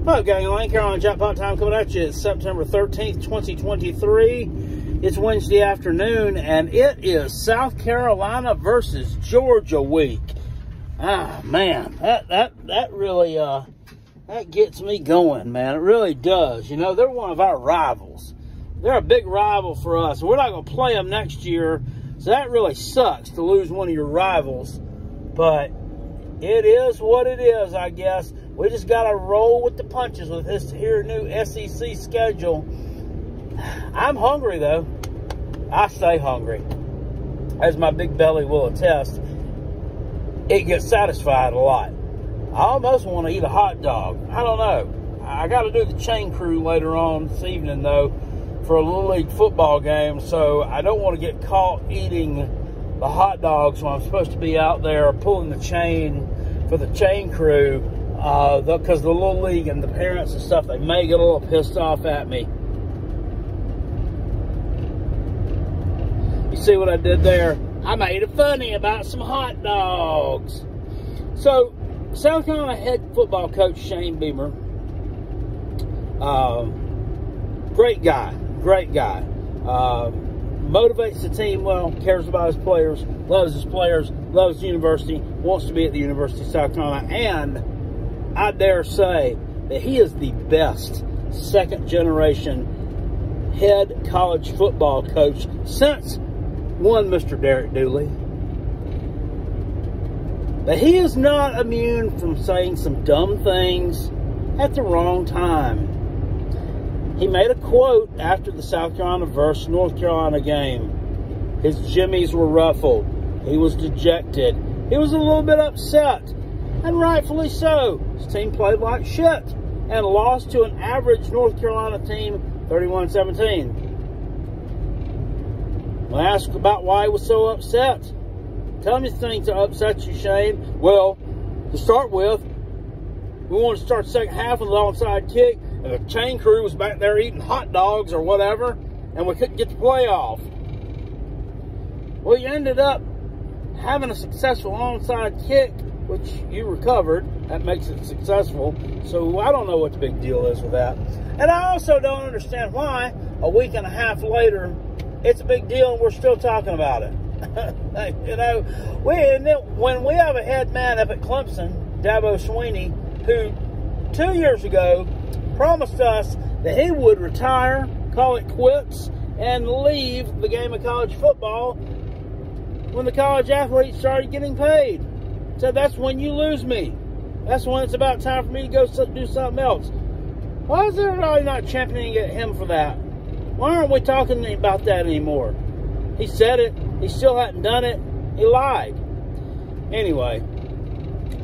Hello, gang. Whining Carolina Jackpot time coming at you. It's September 13th, 2023. It's Wednesday afternoon, and it is South Carolina versus Georgia week. Ah, man, that really that gets me going, man. It really does. You know, they're one of our rivals. They're a big rival for us. We're not going to play them next year, so that really sucks to lose one of your rivals. But it is what it is, I guess. We just got to roll with the punches with this here new SEC schedule. I'm hungry, though. I stay hungry. As my big belly will attest, it gets satisfied a lot. I almost want to eat a hot dog. I don't know. I got to do the chain crew later on this evening, though, for a Little League football game, so I don't want to get caught eating the hot dogs when I'm supposed to be out there pulling the chain for the chain crew. Because the Little League and the parents and stuff, they may get a little pissed off at me. You see what I did there? I made it funny about some hot dogs. So, South Carolina head football coach Shane Beamer, great guy, motivates the team well, cares about his players, loves the university, wants to be at the University of South Carolina, and I dare say that he is the best second-generation head college football coach since one Mr. Derek Dooley. But he is not immune from saying some dumb things at the wrong time. He made a quote after the South Carolina versus North Carolina game. His jimmies were ruffled. He was dejected. He was a little bit upset. And rightfully so. His team played like shit and lost to an average North Carolina team 31-17. When asked about why he was so upset, tell me things that upset you, Shane. Well, to start with, we wanted to start the second half with an onside kick, and the chain crew was back there eating hot dogs or whatever, and we couldn't get the playoff. Well, you ended up having a successful onside kick, which you recovered. That makes it successful. So I don't know what the big deal is with that. And I also don't understand why a week and a half later, it's a big deal and we're still talking about it. You know, when we have a head man up at Clemson, Dabo'S, who 2 years ago promised us that he would retire, call it quits, and leave the game of college football when the college athletes started getting paid. So that's when you lose me. That's when it's about time for me to go do something else. Why is everybody not championing him for that? Why aren't we talking about that anymore? He said it. He still hadn't done it. He lied. Anyway,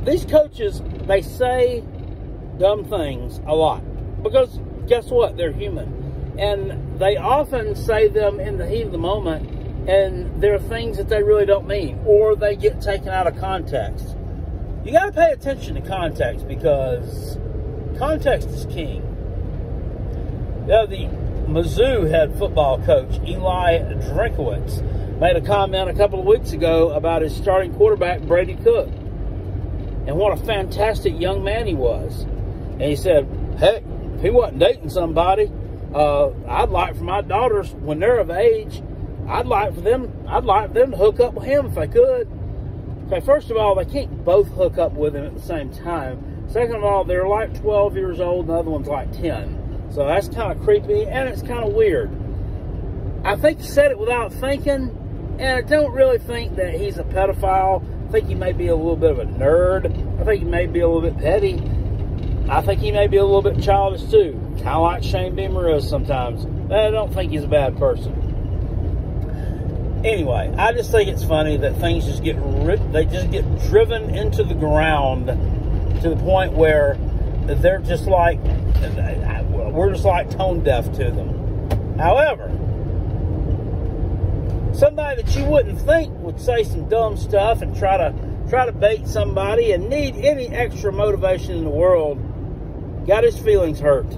these coaches, they say dumb things a lot. Because guess what? They're human. And they often say them in the heat of the moment. And there are things that they really don't mean, or they get taken out of context. You got to pay attention to context because context is king. The Mizzou head football coach, Eli Drinkowitz, made a comment a couple of weeks ago about his starting quarterback, Brady Cook, and what a fantastic young man he was. And he said, heck, if he wasn't dating somebody, I'd like for my daughters, when they're of age, I'd like for them to hook up with him if they could. Okay, first of all, they can't both hook up with him at the same time. Second of all, they're like 12 years old and the other one's like 10. So that's kind of creepy and it's kind of weird. I think he said it without thinking, and I don't really think that he's a pedophile. I think he may be a little bit of a nerd. I think he may be a little bit petty. I think he may be a little bit childish too. Kind of like Shane Beamer is sometimes. But I don't think he's a bad person. Anyway, I just think it's funny that things just get driven into the ground to the point where they're just like, we're just like tone deaf to them. However, somebody that you wouldn't think would say some dumb stuff and try to bait somebody and need any extra motivation in the world got his feelings hurt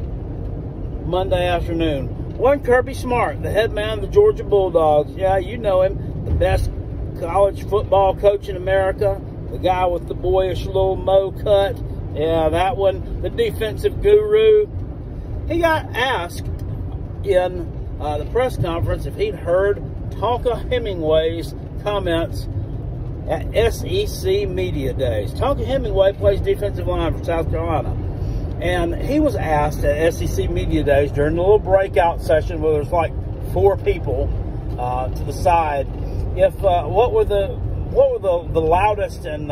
Monday afternoon. One Kirby Smart, the head man of the Georgia Bulldogs. Yeah, you know him. The best college football coach in America. The guy with the boyish little mo cut. Yeah, that one, the defensive guru. He got asked in the press conference if he'd heard Tonka Hemingway's comments at SEC Media Days. Tonka Hemingway plays defensive line for South Carolina. And he was asked at SEC Media Days during the little breakout session where there's like 4 people to the side, if what were the loudest and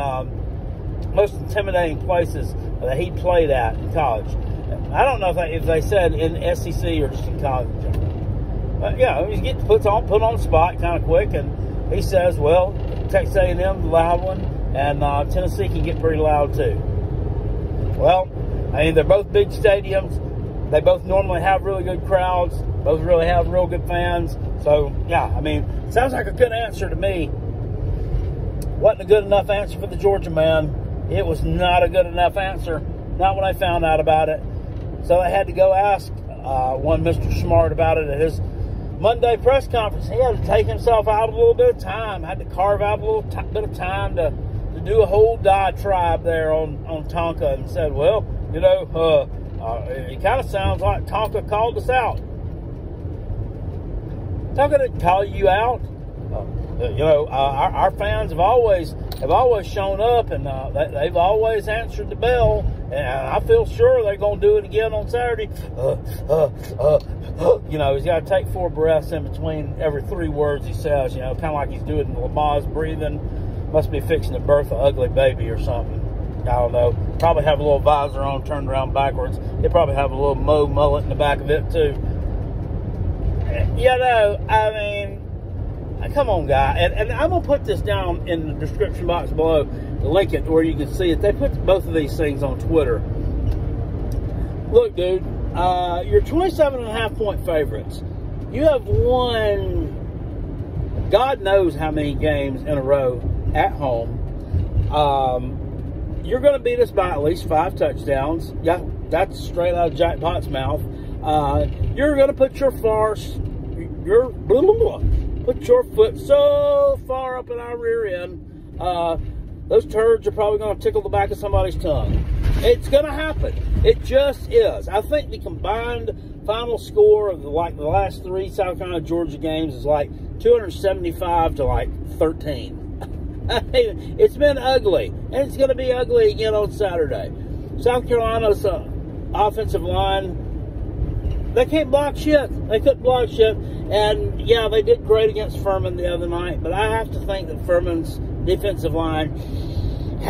most intimidating places that he played at in college. I don't know if they said in SEC or just in college. But yeah, he gets put on the spot kind of quick, and he says, well, Texas A&M, the loud one, and Tennessee can get pretty loud too. Well, I mean, they're both big stadiums. They both normally have really good crowds. Both really have real good fans. So, yeah, I mean, sounds like a good answer to me. Wasn't a good enough answer for the Georgia man. It was not a good enough answer. Not when I found out about it. So I had to go ask one Mr. Smart about it at his Monday press conference. He had to take himself out a little bit of time. Had to carve out a little bit of time to do a whole diatribe there on Tonka, and said, well, you know, it kind of sounds like Tonka called us out. Tonka didn't call you out. You know, our fans have always shown up, and they've always answered the bell, and I feel sure they're going to do it again on Saturday. You know, he's got to take 4 breaths in between every 3 words he says, you know, kind of like he's doing Dabo'S breathing. Must be fixing to birth an ugly baby or something. I don't know. Probably have a little visor on, turned around backwards. He'll probably have a little mullet in the back of it, too. You know, I mean, come on, guy. And I'm going to put this down in the description box below, the link it where you can see it. They put both of these things on Twitter. Look, dude, you're 27.5-point favorites. You have won God knows how many games in a row at home. You're going to beat us by at least 5 touchdowns. Yeah, that's straight out of Jackpot's mouth. You're going to put your foot so far up in our rear end. Those turds are probably going to tickle the back of somebody's tongue. It's going to happen. It just is. I think the combined final score of the last 3 South Carolina Georgia games is like 275 to like 13. I mean, it's been ugly, and it's going to be ugly again on Saturday. South Carolina's offensive line, they can't block shit. They couldn't block shit. And, yeah, they did great against Furman the other night, but I have to think that Furman's defensive line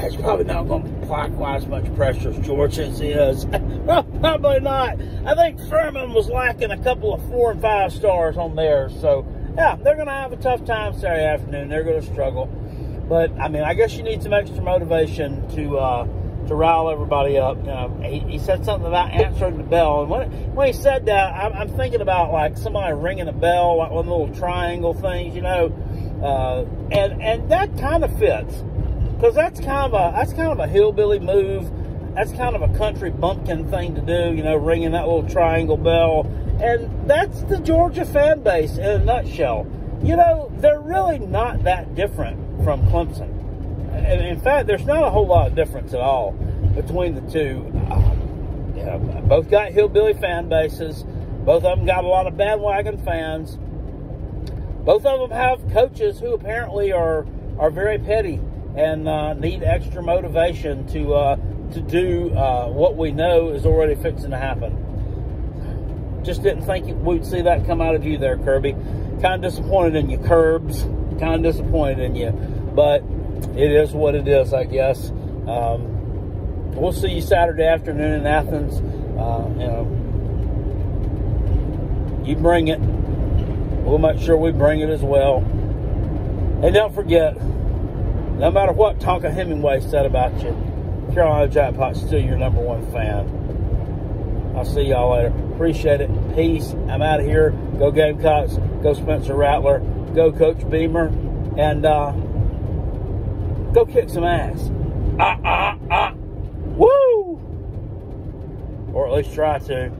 is probably not going to apply quite as much pressure as Georgia's is. Well, probably not. I think Furman was lacking a couple of 4 and 5 stars on theirs. So, yeah, they're going to have a tough time Saturday afternoon. They're going to struggle. But, I mean, I guess you need some extra motivation to rile everybody up. You know, he said something about answering the bell. And when he said that, I'm thinking about, like, somebody ringing a bell, like one of the little triangle things, you know. And that kind of fits. Because that's kind of a hillbilly move. That's kind of a country bumpkin thing to do, you know, ringing that little triangle bell. And that's the Georgia fan base in a nutshell. You know, they're really not that different from Clemson. And in fact, there's not a whole lot of difference at all between the two. You know, both got hillbilly fan bases. Both of them got a lot of bandwagon fans. Both of them have coaches who apparently are very petty and need extra motivation to do what we know is already fixing to happen. Just didn't think we'd see that come out of you there, Kirby. Kind of disappointed in you, Curbs. Kind of disappointed in you. But it is what it is, I guess. We'll see you Saturday afternoon in Athens. You know, you bring it. We'll make sure we bring it as well. And don't forget, no matter what Tonka Hemingway said about you, Carolina Jackpot's still your #1 fan. I'll see y'all later. Appreciate it. Peace. I'm out of here. Go Gamecocks. Go Spencer Rattler. Go Coach Beamer. And go kick some ass. Woo! Or at least try to.